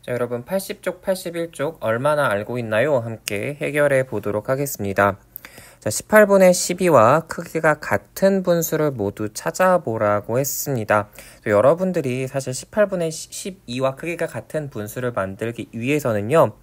자, 여러분 80쪽, 81쪽 얼마나 알고 있나요? 함께 해결해 보도록 하겠습니다. 자, 18분의 12와 크기가 같은 분수를 모두 찾아보라고 했습니다. 여러분들이 사실 18분의 12와 크기가 같은 분수를 만들기 위해서는요,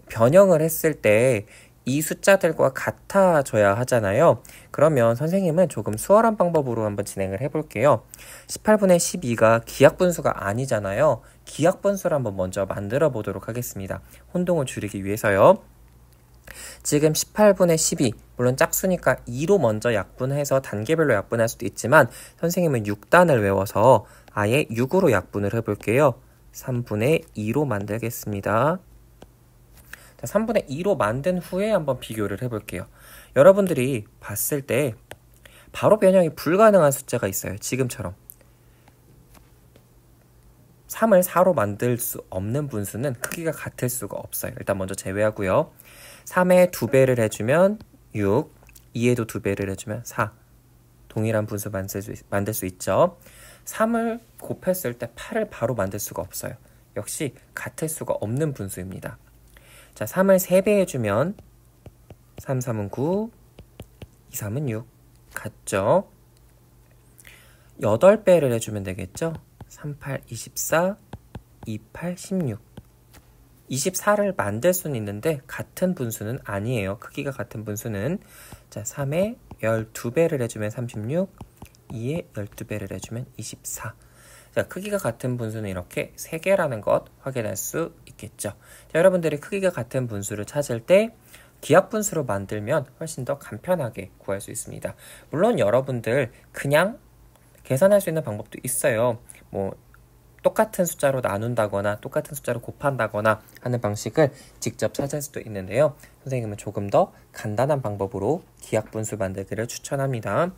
변형을 했을 때 이 숫자들과 같아져야 하잖아요. 그러면 선생님은 조금 수월한 방법으로 한번 진행을 해볼게요. 18분의 12가 기하분수가 아니잖아요. 기하분수를 한번 먼저 만들어 보도록 하겠습니다. 혼동을 줄이기 위해서요. 지금 18분의 12, 물론 짝수니까 2로 먼저 약분해서 단계별로 약분할 수도 있지만 선생님은 6단을 외워서 아예 6으로 약분을 해볼게요. 3분의 2로 만들겠습니다. 자, 3분의 2로 만든 후에 한번 비교를 해볼게요. 여러분들이 봤을 때 바로 변형이 불가능한 숫자가 있어요. 지금처럼. 3을 4로 만들 수 없는 분수는 크기가 같을 수가 없어요. 일단 먼저 제외하고요. 3에 2배를 해주면 6, 2에도 2배를 해주면 4. 동일한 분수 만들 수 있죠. 3을 곱했을 때 8을 바로 만들 수가 없어요. 역시 같을 수가 없는 분수입니다. 자, 3을 3배 해주면 3, 3은 9, 2, 3은 6. 같죠? 8배를 해주면 되겠죠? 3, 8, 24, 2, 8, 16. 24를 만들 수는 있는데 같은 분수는 아니에요. 크기가 같은 분수는. 자, 3에 12배를 해주면 36, 2에 12배를 해주면 24. 자, 크기가 같은 분수는 이렇게 3개라는 것 확인할 수 있겠죠. 자, 여러분들이 크기가 같은 분수를 찾을 때 기하분수로 만들면 훨씬 더 간편하게 구할 수 있습니다. 물론 여러분들 그냥 계산할 수 있는 방법도 있어요. 똑같은 숫자로 나눈다거나 똑같은 숫자로 곱한다거나 하는 방식을 직접 찾을 수도 있는데요. 선생님은 조금 더 간단한 방법으로 기하분수 만들기를 추천합니다.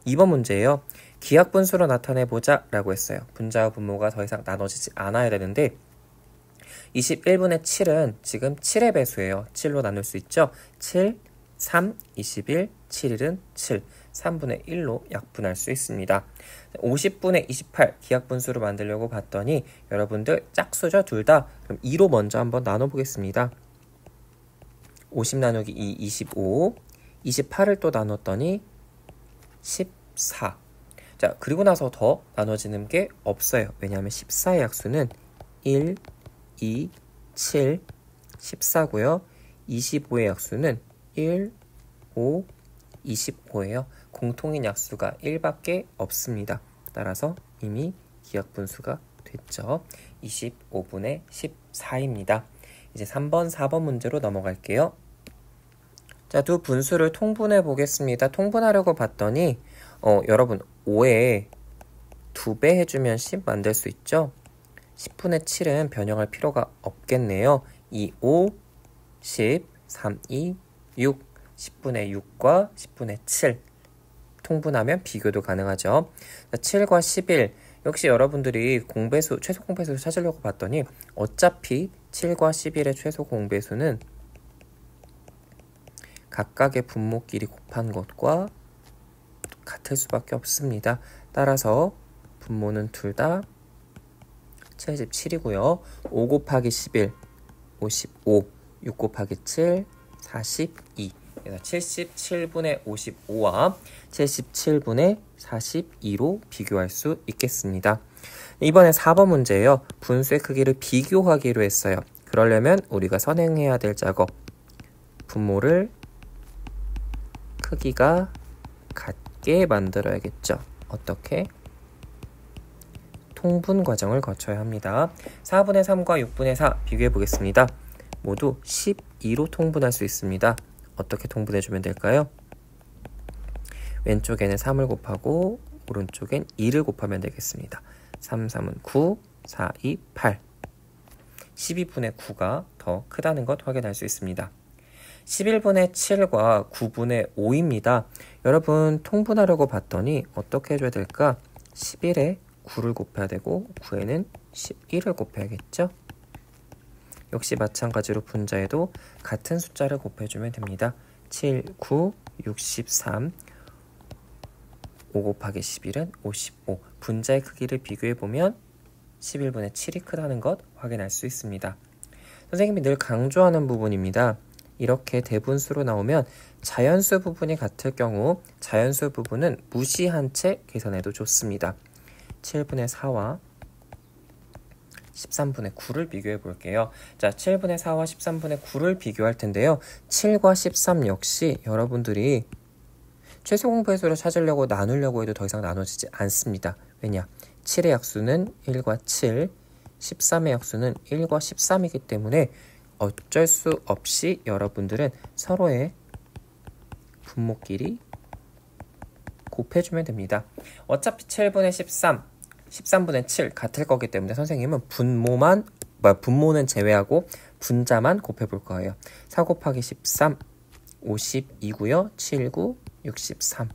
2번 문제예요. 기하분수로 나타내보자 라고 했어요. 분자와 분모가 더 이상 나눠지지 않아야 되는데 21분의 7은 지금 7의 배수예요. 7로 나눌 수 있죠. 7, 3, 21, 7일은 7, 3분의 1로 약분할 수 있습니다. 50분의 28 기하분수로 만들려고 봤더니 여러분들 짝수죠, 둘 다. 그럼 2로 먼저 한번 나눠보겠습니다. 50 나누기 2, 25, 28을 또 나눴더니 14. 자, 그리고 나서 더 나눠지는 게 없어요. 왜냐하면 14의 약수는 1, 2, 7, 14고요. 25의 약수는 1, 5, 25예요. 공통인 약수가 1밖에 없습니다. 따라서 이미 기하분수가 됐죠. 25분의 14입니다. 이제 3번, 4번 문제로 넘어갈게요. 자, 두 분수를 통분해 보겠습니다. 통분하려고 봤더니 여러분 5에 2배 해주면 10 만들 수 있죠? 10분의 7은 변형할 필요가 없겠네요. 2, 5, 10, 3, 2, 6. 10분의 6과 10분의 7 통분하면 비교도 가능하죠. 7과 11 역시 여러분들이 공배수, 최소 공배수를 찾으려고 봤더니 어차피 7과 11의 최소 공배수는 각각의 분모끼리 곱한 것과 같을 수밖에 없습니다. 따라서 분모는 둘 다 77이고요. 5 곱하기 11, 55, 6 곱하기 7, 42. 그래서 77분의 55와 77분의 42로 비교할 수 있겠습니다. 이번에 4번 문제예요. 분수의 크기를 비교하기로 했어요. 그러려면 우리가 선행해야 될 작업, 분모를 크기가 같게 만들어야겠죠. 어떻게? 통분 과정을 거쳐야 합니다. 4분의 3과 6분의 4 비교해 보겠습니다. 모두 12로 통분할 수 있습니다. 어떻게 통분해주면 될까요? 왼쪽에는 3을 곱하고 오른쪽엔 2를 곱하면 되겠습니다. 3, 3은 9, 4, 2, 8. 12분의 9가 더 크다는 것 확인할 수 있습니다. 11분의 7과 9분의 5입니다. 여러분 통분하려고 봤더니 어떻게 해줘야 될까? 11에 9를 곱해야 되고 9에는 11을 곱해야겠죠? 역시 마찬가지로 분자에도 같은 숫자를 곱해주면 됩니다. 7, 9, 63, 5 곱하기 11은 55. 분자의 크기를 비교해보면 11분의 7이 크다는 것 확인할 수 있습니다. 선생님이 늘 강조하는 부분입니다. 이렇게 대분수로 나오면 자연수 부분이 같을 경우 자연수 부분은 무시한 채 계산해도 좋습니다. 7분의 4와 13분의 9를 비교해 볼게요. 자, 7분의 4와 13분의 9를 비교할 텐데요. 7과 13 역시 여러분들이 최소 공배수를 찾으려고 나누려고 해도 더 이상 나눠지지 않습니다. 왜냐? 7의 약수는 1과 7, 13의 약수는 1과 13이기 때문에 어쩔 수 없이 여러분들은 서로의 분모끼리 곱해주면 됩니다. 어차피 7분의 13, 13분의 7 같을 거기 때문에 선생님은 분모는 제외하고 분자만 곱해볼 거예요. 4 곱하기 13, 52고요. 7, 9, 63.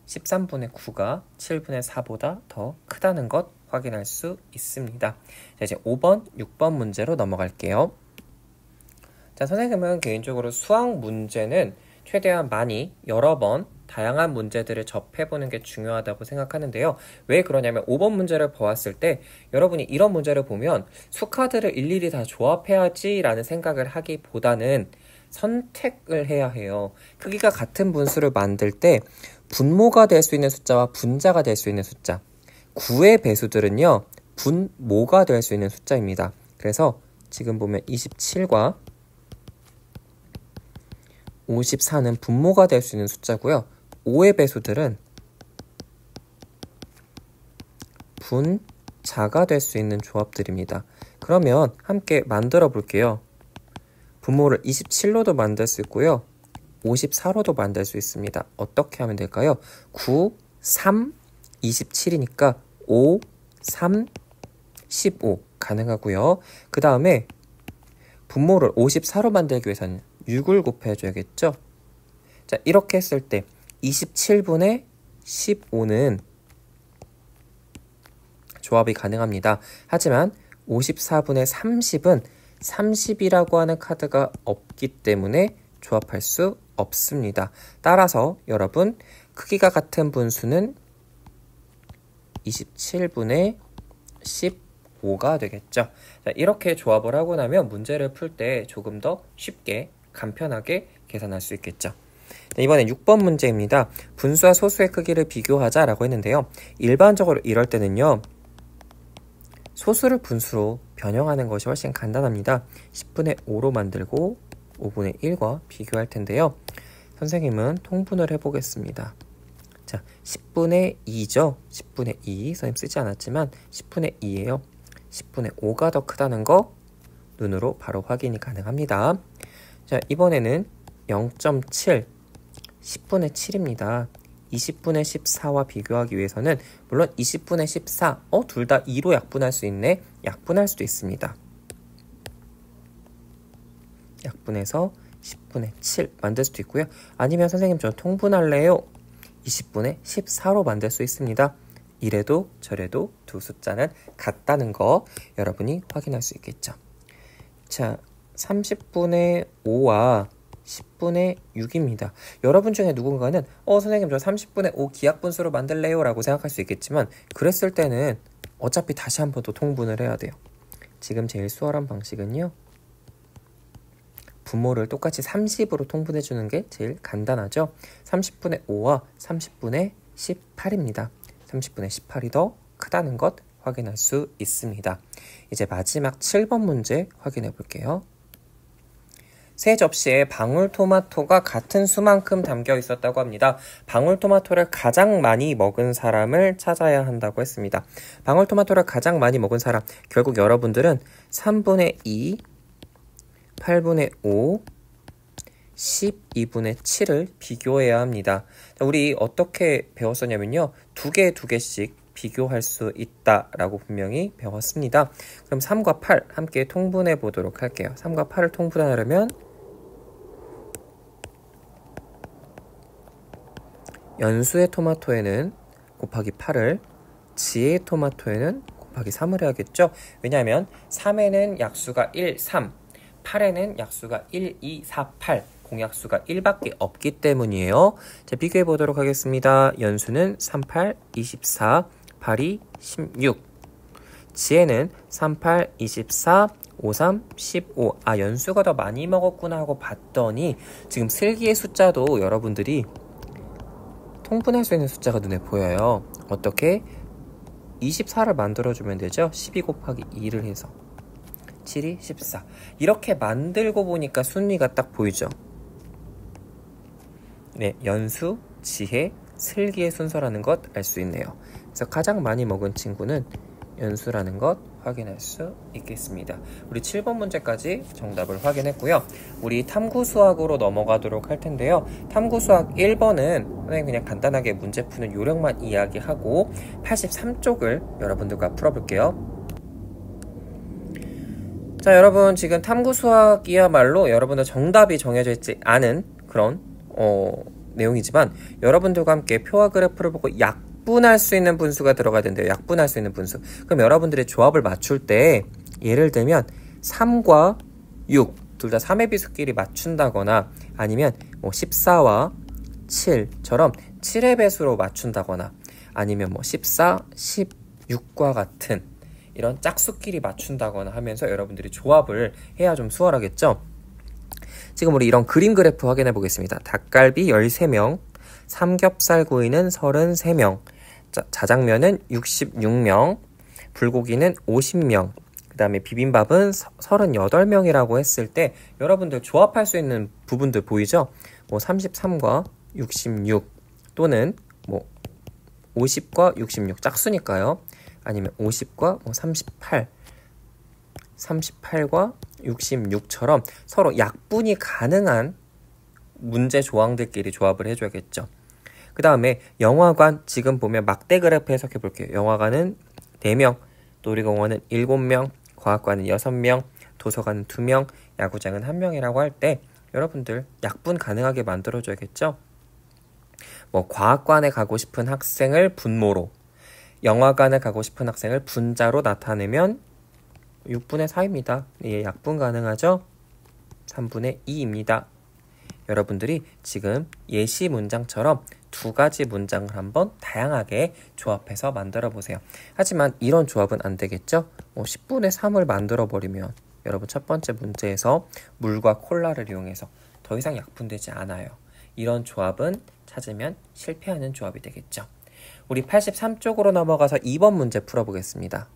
13분의 9가 7분의 4보다 더 크다는 것 확인할 수 있습니다. 자, 이제 5번, 6번 문제로 넘어갈게요. 자, 선생님은 개인적으로 수학 문제는 최대한 많이 여러 번 다양한 문제들을 접해보는 게 중요하다고 생각하는데요. 왜 그러냐면 5번 문제를 보았을 때 여러분이 이런 문제를 보면 수카드를 일일이 다 조합해야지 라는 생각을 하기보다는 선택을 해야 해요. 크기가 같은 분수를 만들 때 분모가 될 수 있는 숫자와 분자가 될 수 있는 숫자, 9의 배수들은요 분모가 될 수 있는 숫자입니다. 그래서 지금 보면 27과 54는 분모가 될 수 있는 숫자고요. 5의 배수들은 분자가 될 수 있는 조합들입니다. 그러면 함께 만들어 볼게요. 분모를 27로도 만들 수 있고요. 54로도 만들 수 있습니다. 어떻게 하면 될까요? 9, 3, 27이니까 5, 3, 15 가능하고요. 그 다음에 분모를 54로 만들기 위해서는 6을 곱해줘야겠죠? 자, 이렇게 했을 때 27분의 15는 조합이 가능합니다. 하지만 54분의 30은 30이라고 하는 카드가 없기 때문에 조합할 수 없습니다. 따라서 여러분 크기가 같은 분수는 27분의 15가 되겠죠. 자, 이렇게 조합을 하고 나면 문제를 풀 때 조금 더 쉽게 간편하게 계산할 수 있겠죠. 자, 이번엔 6번 문제입니다. 분수와 소수의 크기를 비교하자라고 했는데요. 일반적으로 이럴 때는요. 소수를 분수로 변형하는 것이 훨씬 간단합니다. 10분의 5로 만들고 5분의 1과 비교할 텐데요. 선생님은 통분을 해보겠습니다. 자, 10분의 2죠. 10분의 2, 선생님 쓰지 않았지만 10분의 2예요. 10분의 5가 더 크다는 거 눈으로 바로 확인이 가능합니다. 자, 이번에는 0.7, 10분의 7입니다. 20분의 14와 비교하기 위해서는 물론 20분의 14, 둘 다 2로 약분할 수 있네. 약분할 수도 있습니다. 약분해서 10분의 7 만들 수도 있고요. 아니면 선생님 저 통분할래요. 20분의 14로 만들 수 있습니다. 이래도 저래도 두 숫자는 같다는 거 여러분이 확인할 수 있겠죠. 자, 30분의 5와 10분의 6입니다. 여러분 중에 누군가는 선생님 저 30분의 5 기하분수로 만들래요 라고 생각할 수 있겠지만 그랬을 때는 어차피 다시 한 번 더 통분을 해야 돼요. 지금 제일 수월한 방식은요. 분모를 똑같이 30으로 통분해 주는 게 제일 간단하죠. 30분의 5와 30분의 18입니다. 30분의 18이 더 크다는 것 확인할 수 있습니다. 이제 마지막 7번 문제 확인해 볼게요. 세 접시에 방울토마토가 같은 수만큼 담겨 있었다고 합니다. 방울토마토를 가장 많이 먹은 사람을 찾아야 한다고 했습니다. 방울토마토를 가장 많이 먹은 사람, 결국 여러분들은 3분의 2, 8분의 5, 12분의 7을 비교해야 합니다. 자, 우리 어떻게 배웠었냐면요. 두 개씩 비교할 수 있다라고 분명히 배웠습니다. 그럼 3과 8 함께 통분해 보도록 할게요. 3과 8을 통분하려면 연수의 토마토에는 곱하기 8을, 지의 토마토에는 곱하기 3을 해야겠죠. 왜냐하면 3에는 약수가 1, 3, 8에는 약수가 1, 2, 4, 8 공약수가 1밖에 없기 때문이에요. 자, 비교해 보도록 하겠습니다. 연수는 3, 8, 24, 8, 2, 16. 지혜는 38, 24, 53, 15. 아, 연수가 더 많이 먹었구나 하고 봤더니 지금 슬기의 숫자도 여러분들이 통분할 수 있는 숫자가 눈에 보여요. 어떻게? 24를 만들어주면 되죠. 12 곱하기 2를 해서 7이 14. 이렇게 만들고 보니까 순위가 딱 보이죠. 네, 연수, 지혜, 슬기의 순서라는 것 알 수 있네요. 그래서 가장 많이 먹은 친구는 연수라는 것 확인할 수 있겠습니다. 우리 7번 문제까지 정답을 확인했고요. 우리 탐구수학으로 넘어가도록 할 텐데요. 탐구수학 1번은 선생님 그냥 간단하게 문제 푸는 요령만 이야기하고 83쪽을 여러분들과 풀어볼게요. 자, 여러분 지금 탐구수학이야말로 여러분들 정답이 정해져 있지 않은 그런 내용이지만 여러분들과 함께 표와 그래프를 보고 약분할 수 있는 분수가 들어가야 된대요. 약분할 수 있는 분수. 그럼 여러분들이 조합을 맞출 때 예를 들면 3과 6 둘 다 3의 비수끼리 맞춘다거나 아니면 14와 7처럼 7의 배수로 맞춘다거나 아니면 14, 16과 같은 이런 짝수끼리 맞춘다거나 하면서 여러분들이 조합을 해야 좀 수월하겠죠? 지금 우리 이런 그림 그래프 확인해 보겠습니다. 닭갈비 13명, 삼겹살 구이는 33명, 자장면은 66명, 불고기는 50명, 그 다음에 비빔밥은 38명이라고 했을 때 여러분들 조합할 수 있는 부분들 보이죠? 33과 66 또는 50과 66 짝수니까요. 아니면 50과 38, 38과 66처럼 서로 약분이 가능한 문제 조항들끼리 조합을 해줘야겠죠. 그 다음에 영화관 지금 보면 막대 그래프 해석해 볼게요. 영화관은 4명, 놀이공원은 7명, 과학관은 6명, 도서관은 2명, 야구장은 1명이라고 할 때 여러분들 약분 가능하게 만들어줘야겠죠. 과학관에 가고 싶은 학생을 분모로, 영화관에 가고 싶은 학생을 분자로 나타내면 6분의 4입니다. 예, 약분 가능하죠? 3분의 2입니다. 여러분들이 지금 예시 문장처럼 두 가지 문장을 한번 다양하게 조합해서 만들어 보세요. 하지만 이런 조합은 안 되겠죠? 10분의 3을 만들어 버리면 여러분 첫 번째 문제에서 물과 콜라를 이용해서 더 이상 약분되지 않아요. 이런 조합은 찾으면 실패하는 조합이 되겠죠. 우리 83쪽으로 넘어가서 2번 문제 풀어보겠습니다.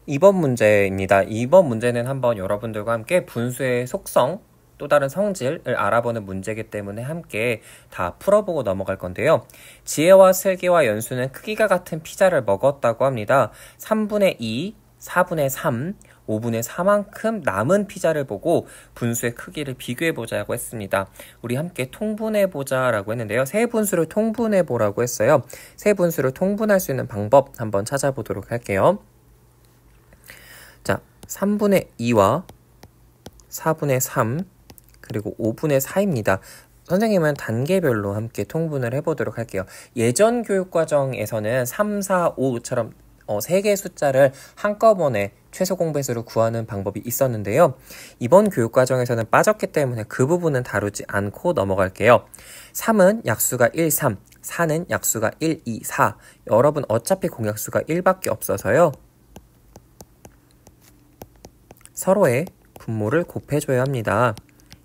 2번 문제입니다. 2번 문제는 한번 여러분들과 함께 분수의 속성, 또 다른 성질을 알아보는 문제이기 때문에 함께 다 풀어보고 넘어갈 건데요. 지혜와 슬기와 연수는 크기가 같은 피자를 먹었다고 합니다. 3분의 2, 4분의 3, 5분의 4만큼 남은 피자를 보고 분수의 크기를 비교해보자고 했습니다. 우리 함께 통분해보자라고 했는데요. 세 분수를 통분해보라고 했어요. 세 분수를 통분할 수 있는 방법 한번 찾아보도록 할게요. 자, 3분의 2와 4분의 3 그리고 5분의 4입니다. 선생님은 단계별로 함께 통분을 해보도록 할게요. 예전 교육과정에서는 3, 4, 5처럼 3개의 숫자를 한꺼번에 최소 공배수를 구하는 방법이 있었는데요. 이번 교육과정에서는 빠졌기 때문에 그 부분은 다루지 않고 넘어갈게요. 3은 약수가 1, 3, 4는 약수가 1, 2, 4. 여러분 어차피 공약수가 1밖에 없어서요. 서로의 분모를 곱해줘야 합니다.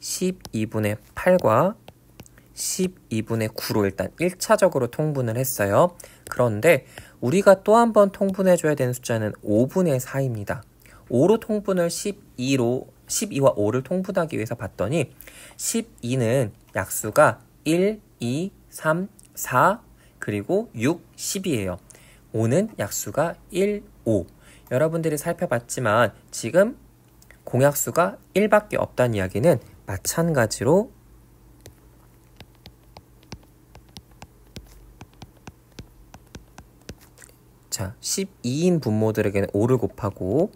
12분의 8과 12분의 9로 일단 1차적으로 통분을 했어요. 그런데 우리가 또 한 번 통분해줘야 되는 숫자는 5분의 4입니다. 5로 통분을 12와 5를 통분하기 위해서 봤더니 12는 약수가 1, 2, 3, 4, 그리고 6, 10이에요. 5는 약수가 1, 5. 여러분들이 살펴봤지만 지금 공약수가 1밖에 없다는 이야기는 마찬가지로 자, 12인 분모들에게는 5를 곱하고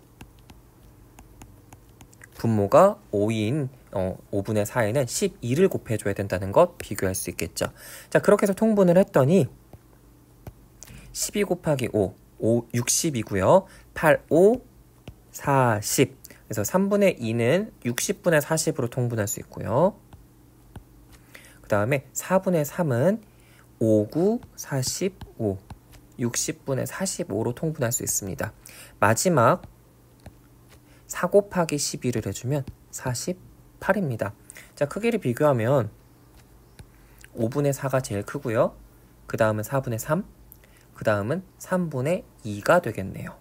분모가 5인 5분의 4에는 12를 곱해줘야 된다는 것 비교할 수 있겠죠. 자, 그렇게 해서 통분을 했더니 12 곱하기 5, 60이고요. 8, 5, 40. 그래서 3분의 2는 60분의 40으로 통분할 수 있고요. 그 다음에 4분의 3은 5, 9, 45. 60분의 45로 통분할 수 있습니다. 마지막 4 곱하기 12를 해주면 48입니다. 자, 크기를 비교하면 5분의 4가 제일 크고요. 그 다음은 4분의 3, 그 다음은 3분의 2가 되겠네요.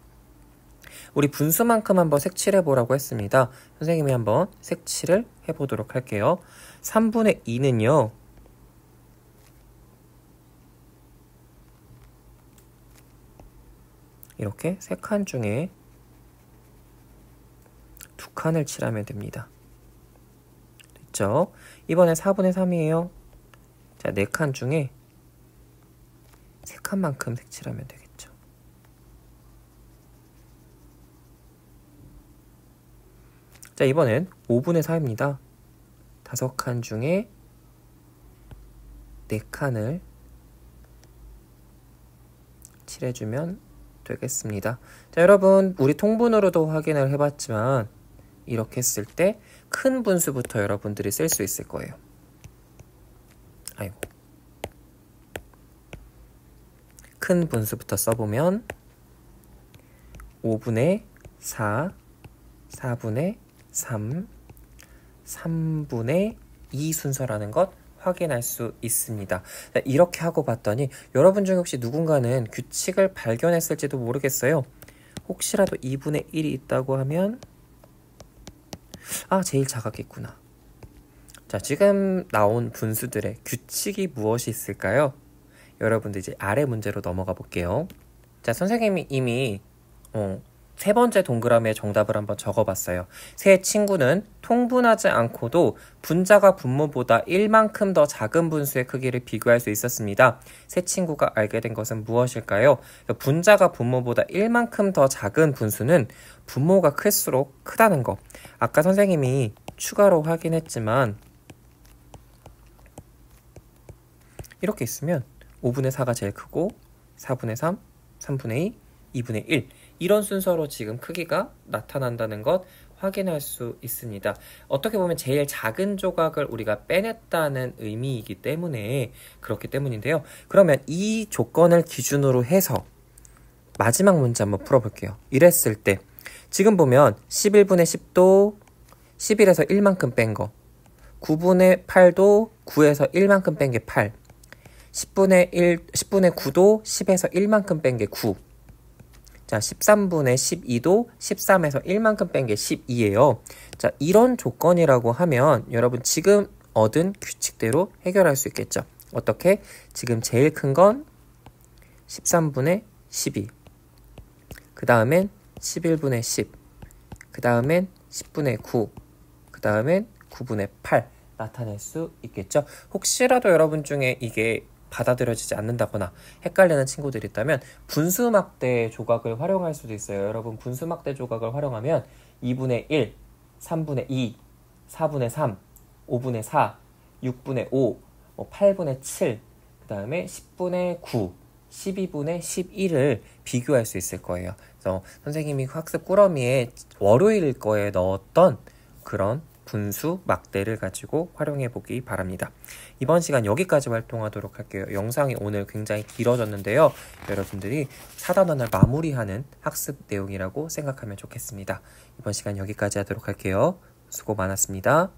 우리 분수만큼 한번 색칠해 보라고 했습니다. 선생님이 한번 색칠을 해보도록 할게요. 3분의 2는요. 이렇게 3칸 중에 2칸을 칠하면 됩니다. 됐죠? 이번에 4분의 3이에요. 자, 4칸 중에 3칸만큼 색칠하면 되겠죠. 자, 이번엔 5분의 4입니다. 5칸 중에 4칸을 칠해주면 되겠습니다. 자, 여러분, 우리 통분으로도 확인을 해봤지만 이렇게 쓸 때 큰 분수부터 여러분들이 쓸 수 있을 거예요. 아이고. 큰 분수부터 써보면 5분의 4, 4분의 3, 3분의 2 순서라는 것 확인할 수 있습니다. 이렇게 하고 봤더니 여러분 중 혹시 누군가는 규칙을 발견했을지도 모르겠어요. 혹시라도 2분의 1이 있다고 하면 제일 작았겠구나. 자, 지금 나온 분수들의 규칙이 무엇이 있을까요? 여러분들 이제 아래 문제로 넘어가 볼게요. 자, 선생님이 이미 3번째 동그라미에 정답을 한번 적어봤어요. 세 친구는 통분하지 않고도 분자가 분모보다 1만큼 더 작은 분수의 크기를 비교할 수 있었습니다. 세 친구가 알게 된 것은 무엇일까요? 분자가 분모보다 1만큼 더 작은 분수는 분모가 클수록 크다는 거. 아까 선생님이 추가로 확인했지만 이렇게 있으면 5분의 4가 제일 크고 4분의 3, 3분의 2, 2분의 1 이런 순서로 지금 크기가 나타난다는 것 확인할 수 있습니다. 어떻게 보면 제일 작은 조각을 우리가 빼냈다는 의미이기 때문에 그렇기 때문인데요. 그러면 이 조건을 기준으로 해서 마지막 문제 한번 풀어볼게요. 이랬을 때 지금 보면 11분의 10도 11에서 1만큼 뺀 거, 9분의 8도 9에서 1만큼 뺀 게 8, 10분의 9도 10에서 1만큼 뺀 게 9. 자, 13분의 12도 13에서 1만큼 뺀 게 12예요. 자, 이런 조건이라고 하면 여러분 지금 얻은 규칙대로 해결할 수 있겠죠. 어떻게? 지금 제일 큰 건 13분의 12. 그 다음엔 11분의 10. 그 다음엔 10분의 9. 그 다음엔 9분의 8 나타낼 수 있겠죠. 혹시라도 여러분 중에 이게 받아들여지지 않는다거나 헷갈리는 친구들이 있다면 분수막대 조각을 활용할 수도 있어요. 여러분 분수막대 조각을 활용하면 2분의 1, 3분의 2, 4분의 3, 5분의 4, 6분의 5, 8분의 7, 그 다음에 10분의 9, 12분의 11을 비교할 수 있을 거예요. 그래서 선생님이 학습 꾸러미에 월요일 거에 넣었던 그런 분수 막대를 가지고 활용해 보기 바랍니다. 이번 시간 여기까지 활동하도록 할게요. 영상이 오늘 굉장히 길어졌는데요. 여러분들이 4단원을 마무리하는 학습 내용이라고 생각하면 좋겠습니다. 이번 시간 여기까지 하도록 할게요. 수고 많았습니다.